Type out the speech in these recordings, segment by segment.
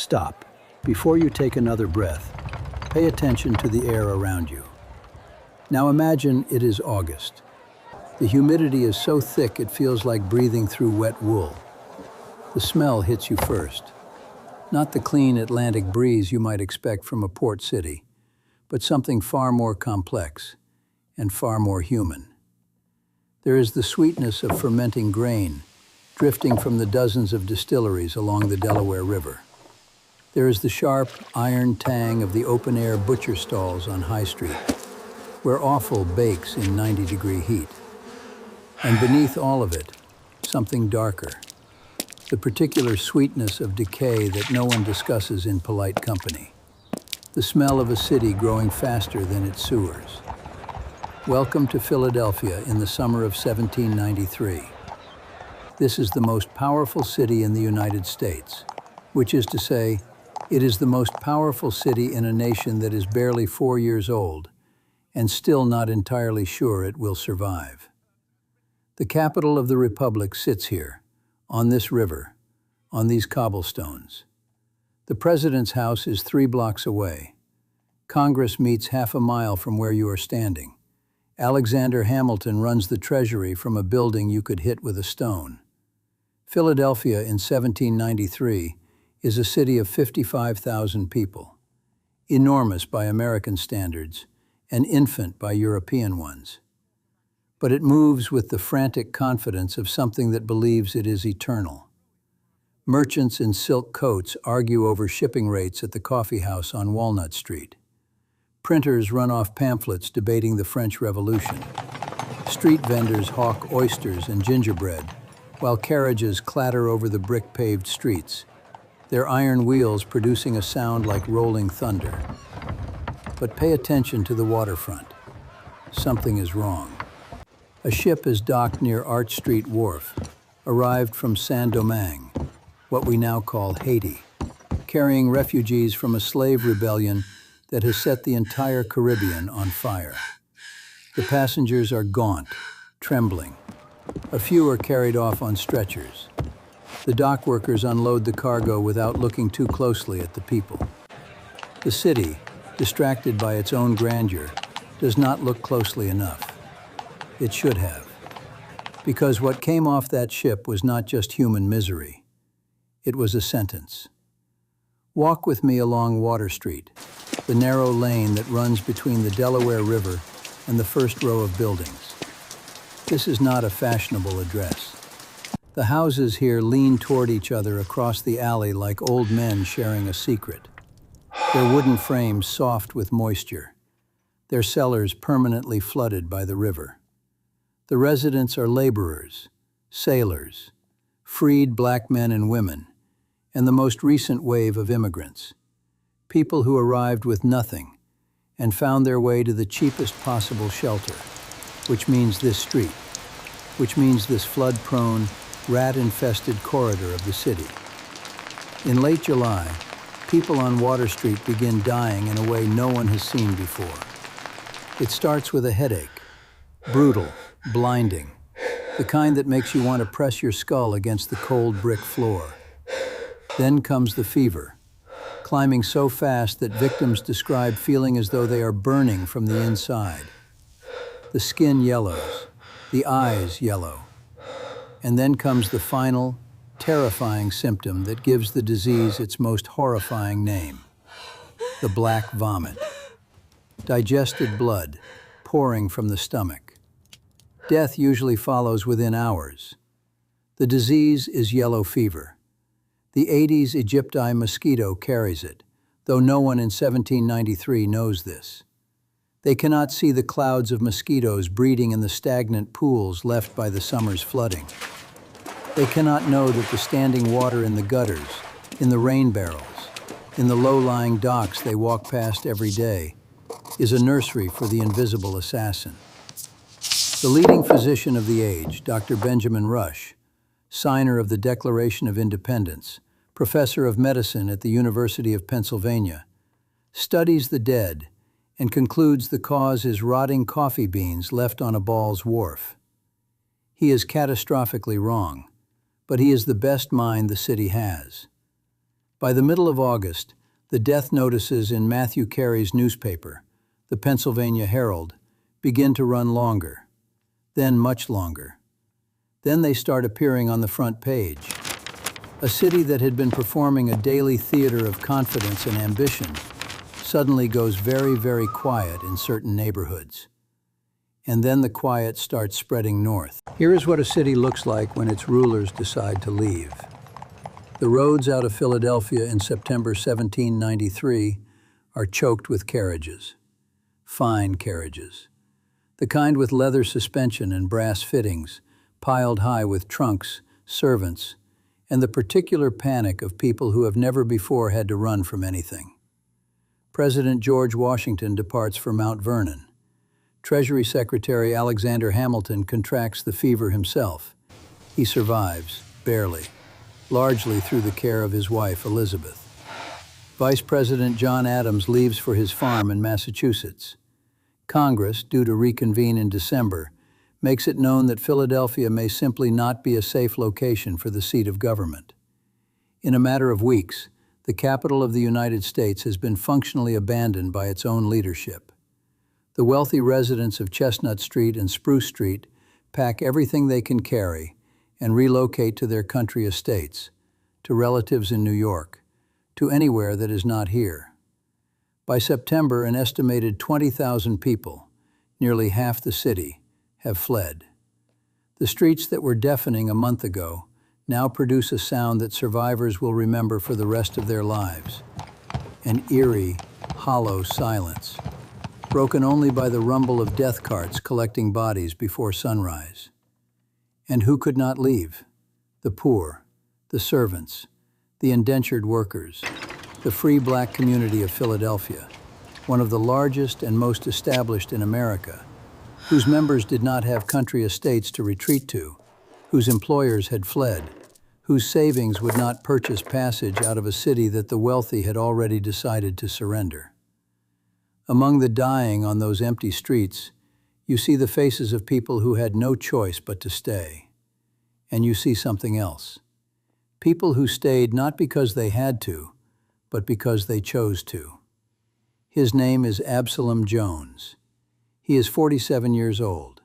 Stop. Before you take another breath, pay attention to the air around you. Now imagine it is August. The humidity is so thick it feels like breathing through wet wool. The smell hits you first. Not the clean Atlantic breeze you might expect from a port city, but something far more complex and far more human. There is the sweetness of fermenting grain drifting from the dozens of distilleries along the Delaware River. There is the sharp, iron tang of the open-air butcher stalls on High Street, where offal bakes in 90-degree heat. And beneath all of it, something darker. The particular sweetness of decay that no one discusses in polite company. The smell of a city growing faster than its sewers. Welcome to Philadelphia in the summer of 1793. This is the most powerful city in the United States, which is to say, it is the most powerful city in a nation that is barely 4 years old and still not entirely sure it will survive. The capital of the Republic sits here, on this river, on these cobblestones. The president's house is 3 blocks away. Congress meets half a mile from where you are standing. Alexander Hamilton runs the treasury from a building you could hit with a stone. Philadelphia in 1793 is a city of 55,000 people, enormous by American standards, an infant by European ones. But it moves with the frantic confidence of something that believes it is eternal. Merchants in silk coats argue over shipping rates at the coffee house on Walnut Street. Printers run off pamphlets debating the French Revolution. Street vendors hawk oysters and gingerbread, while carriages clatter over the brick-paved streets, their iron wheels producing a sound like rolling thunder. But pay attention to the waterfront. Something is wrong. A ship is docked near Arch Street Wharf, arrived from Saint-Domingue, what we now call Haiti, carrying refugees from a slave rebellion that has set the entire Caribbean on fire. The passengers are gaunt, trembling. A few are carried off on stretchers. The dock workers unload the cargo without looking too closely at the people. The city, distracted by its own grandeur, does not look closely enough. It should have. Because what came off that ship was not just human misery. It was a sentence. Walk with me along Water Street, the narrow lane that runs between the Delaware River and the first row of buildings. This is not a fashionable address. The houses here lean toward each other across the alley like old men sharing a secret. Their wooden frames soft with moisture, their cellars permanently flooded by the river. The residents are laborers, sailors, freed black men and women, and the most recent wave of immigrants. People who arrived with nothing and found their way to the cheapest possible shelter, which means this street, which means this flood-prone, rat-infested corridor of the city. In late July, people on Water Street begin dying in a way no one has seen before. It starts with a headache, brutal, blinding, the kind that makes you want to press your skull against the cold brick floor. Then comes the fever, climbing so fast that victims describe feeling as though they are burning from the inside. The skin yellows, the eyes yellow. And then comes the final, terrifying symptom that gives the disease its most horrifying name, the black vomit. Digested blood, pouring from the stomach. Death usually follows within hours. The disease is yellow fever. The Aedes aegypti mosquito carries it, though no one in 1793 knows this. They cannot see the clouds of mosquitoes breeding in the stagnant pools left by the summer's flooding. They cannot know that the standing water in the gutters, in the rain barrels, in the low-lying docks they walk past every day, is a nursery for the invisible assassin. The leading physician of the age, Dr. Benjamin Rush, signer of the Declaration of Independence, professor of medicine at the University of Pennsylvania, studies the dead and concludes the cause is rotting coffee beans left on a Ball's wharf. He is catastrophically wrong, but he is the best mind the city has. By the middle of August, the death notices in Matthew Carey's newspaper, the Pennsylvania Herald, begin to run longer, then much longer. Then they start appearing on the front page. A city that had been performing a daily theater of confidence and ambition suddenly goes very, very quiet in certain neighborhoods. And then the quiet starts spreading north. Here is what a city looks like when its rulers decide to leave. The roads out of Philadelphia in September 1793 are choked with carriages. Fine carriages. The kind with leather suspension and brass fittings, piled high with trunks, servants, and the particular panic of people who have never before had to run from anything. President George Washington departs for Mount Vernon. Treasury Secretary Alexander Hamilton contracts the fever himself. He survives, barely, largely through the care of his wife, Elizabeth. Vice President John Adams leaves for his farm in Massachusetts. Congress, due to reconvene in December, makes it known that Philadelphia may simply not be a safe location for the seat of government. In a matter of weeks, the capital of the United States has been functionally abandoned by its own leadership. The wealthy residents of Chestnut Street and Spruce Street pack everything they can carry and relocate to their country estates, to relatives in New York, to anywhere that is not here. By September, an estimated 20,000 people, nearly half the city, have fled. The streets that were deafening a month ago now produce a sound that survivors will remember for the rest of their lives. An eerie, hollow silence, broken only by the rumble of death carts collecting bodies before sunrise. And who could not leave? The poor, the servants, the indentured workers, the free black community of Philadelphia, one of the largest and most established in America, whose members did not have country estates to retreat to, whose employers had fled, whose savings would not purchase passage out of a city that the wealthy had already decided to surrender. Among the dying on those empty streets, you see the faces of people who had no choice but to stay. And you see something else. People who stayed not because they had to, but because they chose to. His name is Absalom Jones. He is 47 years old.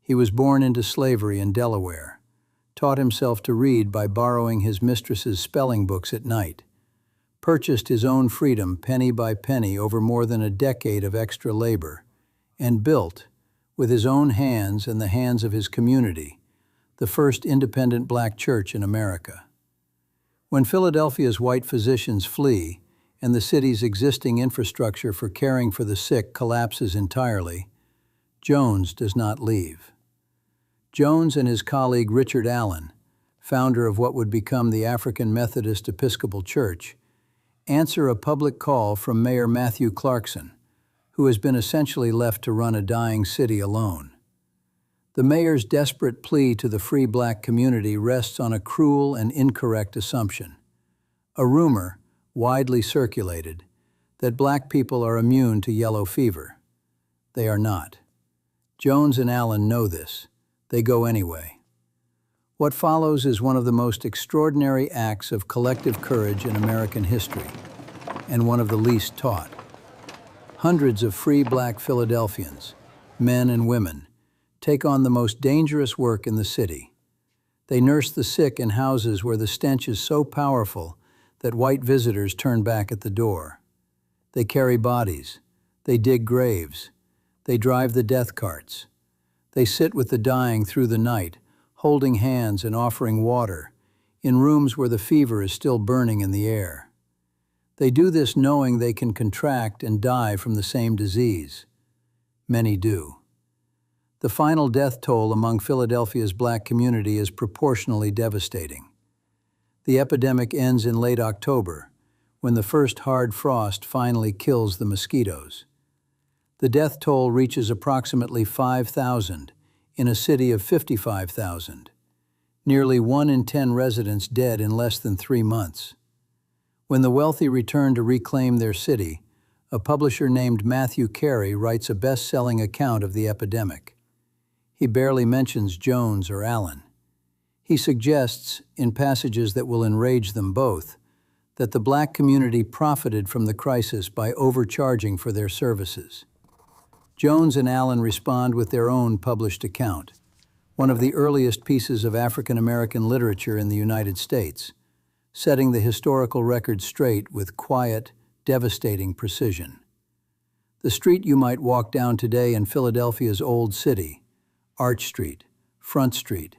He was born into slavery in Delaware, taught himself to read by borrowing his mistress's spelling books at night, purchased his own freedom penny by penny over more than a decade of extra labor, and built, with his own hands and the hands of his community, the first independent black church in America. When Philadelphia's white physicians flee and the city's existing infrastructure for caring for the sick collapses entirely, Jones does not leave. Jones and his colleague Richard Allen, founder of what would become the African Methodist Episcopal Church, answer a public call from Mayor Matthew Clarkson, who has been essentially left to run a dying city alone. The mayor's desperate plea to the free black community rests on a cruel and incorrect assumption, a rumor, widely circulated, that black people are immune to yellow fever. They are not. Jones and Allen know this. They go anyway. What follows is one of the most extraordinary acts of collective courage in American history, and one of the least taught. Hundreds of free black Philadelphians, men and women, take on the most dangerous work in the city. They nurse the sick in houses where the stench is so powerful that white visitors turn back at the door. They carry bodies. They dig graves. They drive the death carts. They sit with the dying through the night, holding hands and offering water, in rooms where the fever is still burning in the air. They do this knowing they can contract and die from the same disease. Many do. The final death toll among Philadelphia's black community is proportionally devastating. The epidemic ends in late October, when the first hard frost finally kills the mosquitoes. The death toll reaches approximately 5,000 in a city of 55,000, nearly 1 in 10 residents dead in less than 3 months. When the wealthy return to reclaim their city, a publisher named Matthew Carey writes a best-selling account of the epidemic. He barely mentions Jones or Allen. He suggests, in passages that will enrage them both, that the black community profited from the crisis by overcharging for their services. Jones and Allen respond with their own published account, one of the earliest pieces of African American literature in the United States, setting the historical record straight with quiet, devastating precision. The street you might walk down today in Philadelphia's Old City, Arch Street, Front Street,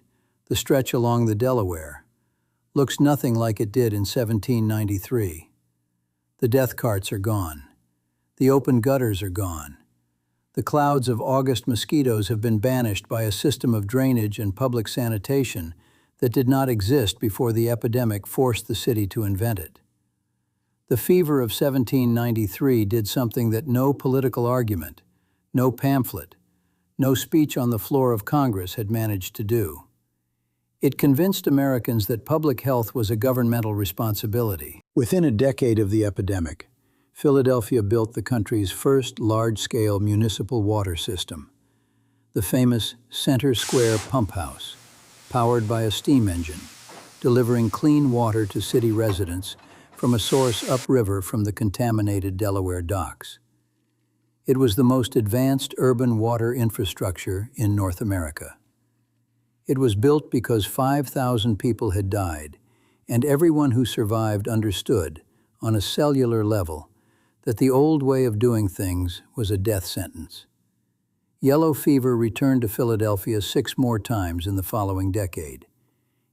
the stretch along the Delaware, looks nothing like it did in 1793. The death carts are gone. The open gutters are gone. The clouds of August mosquitoes have been banished by a system of drainage and public sanitation that did not exist before the epidemic forced the city to invent it. The fever of 1793 did something that no political argument, no pamphlet, no speech on the floor of Congress had managed to do. It convinced Americans that public health was a governmental responsibility. Within a decade of the epidemic, Philadelphia built the country's first large-scale municipal water system, the famous Center Square Pump House, powered by a steam engine, delivering clean water to city residents from a source upriver from the contaminated Delaware docks. It was the most advanced urban water infrastructure in North America. It was built because 5,000 people had died, and everyone who survived understood, on a cellular level, that the old way of doing things was a death sentence. Yellow fever returned to Philadelphia 6 more times in the following decade.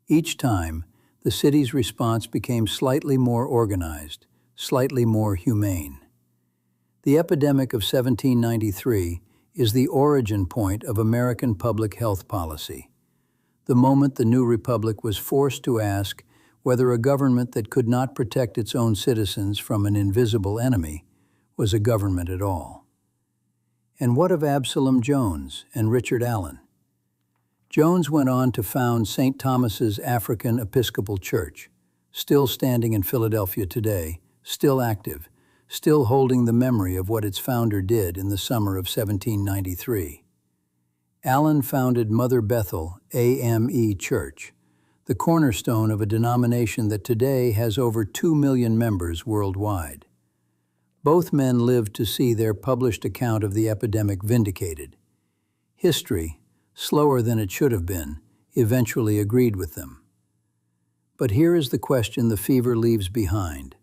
Each time, the city's response became slightly more organized, slightly more humane. The epidemic of 1793 is the origin point of American public health policy, the moment the new republic was forced to ask whether a government that could not protect its own citizens from an invisible enemy was a government at all. And what of Absalom Jones and Richard Allen? Jones went on to found St. Thomas's African Episcopal Church, still standing in Philadelphia today, still active, still holding the memory of what its founder did in the summer of 1793. Allen founded Mother Bethel AME Church, the cornerstone of a denomination that today has over 2 million members worldwide. Both men lived to see their published account of the epidemic vindicated. History, slower than it should have been, eventually agreed with them. But here is the question the fever leaves behind,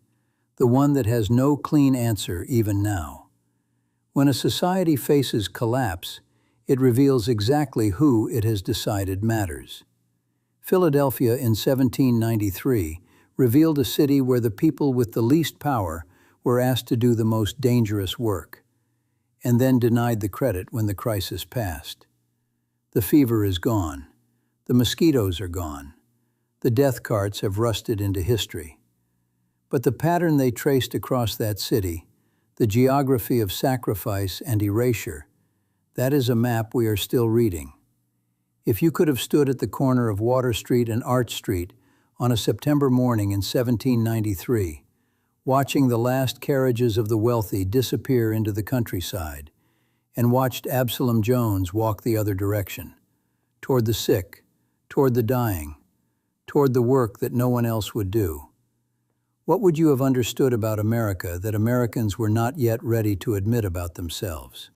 the one that has no clean answer even now. When a society faces collapse, it reveals exactly who it has decided matters. Philadelphia in 1793 revealed a city where the people with the least power were asked to do the most dangerous work, and then denied the credit when the crisis passed. The fever is gone. The mosquitoes are gone. The death carts have rusted into history. But the pattern they traced across that city, the geography of sacrifice and erasure, that is a map we are still reading. If you could have stood at the corner of Water Street and Arch Street on a September morning in 1793, watching the last carriages of the wealthy disappear into the countryside, and watched Absalom Jones walk the other direction, toward the sick, toward the dying, toward the work that no one else would do, what would you have understood about America that Americans were not yet ready to admit about themselves?